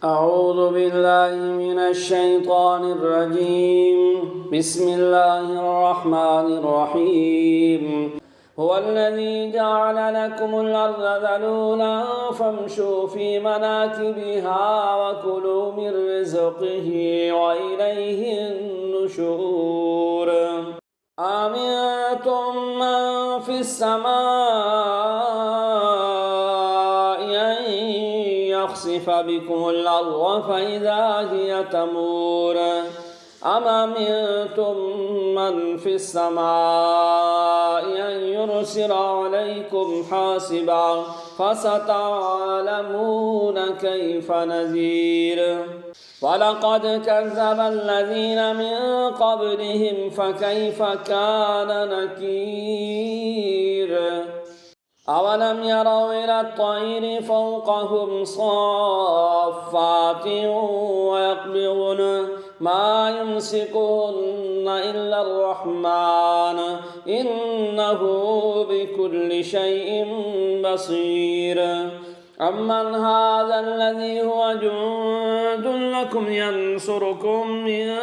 أعوذ بالله من الشيطان الرجيم. بسم الله الرحمن الرحيم. هو الذي جعل لكم الأرض ذلولا فامشوا في مناكبها وكلوا من رزقه وإليه النشور. أمنتم من في السماء أن يخسف بكم الأرض فإذا هي تمور أم أمنتم من في السماء أن يرسل عليكم حاصبا فستعلمون كيف نذير. ولقد كذب الذين من قبلهم فكيف كان نكير. أولم يروا إلى الطير فوقهم صافات ويقبضن ما يمسكهن إلا الرحمن إنه بكل شيء بصير. أمن هذا الذي هو جند لكم ينصركم من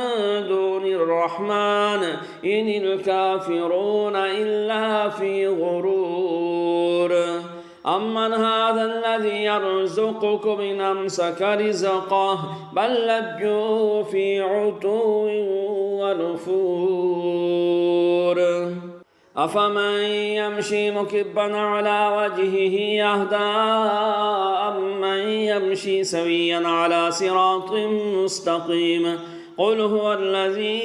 دون الرحمن إن الكافرون إلا في غرور. أمن هذا الذي يرزقكم إن أمسك رزقه بل لجوا في عتو ونفور. أفمن يمشي مكبا على وجهه يهدى أمن يمشي سويا على صراط مستقيم. قل هو الذي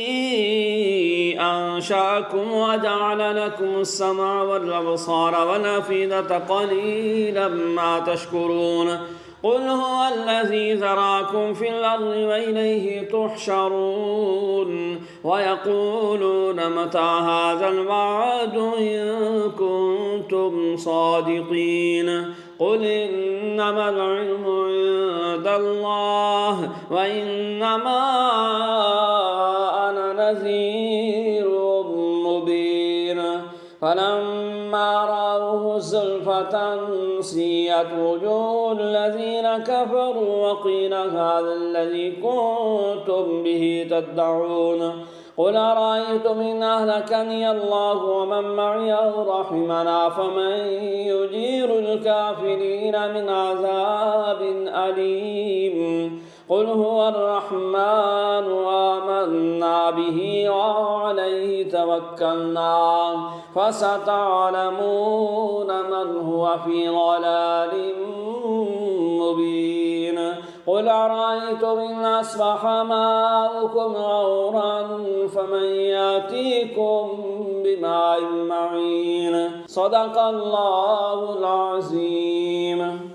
أنشأكم وجعل لكم السمع والأبصار والأفئدة قليلا ما تشكرون. قل هو الذي ذراكم في الأرض وإليه تحشرون. ويقولون متى هذا الوعد إن كنتم صادقين. قل إنما العلم عند الله وإنما أنا نذير مبين. فلما رأوه زلفة سيئت وجوه الذين كفروا وقيل هذا الذي كنتم به تدعون. قل أرأيتم إن أهلكني الله ومن معي أو رحمنا فمن يجير الكافرين من عذاب أليم. قل هو الرحمن آمنا به وعليه توكلنا فستعلمون من هو في ضلال مبين. قل أرأيتم إن أصبح ماؤكم غورا فمن يأتيكم بماء معين. صدق الله العظيم.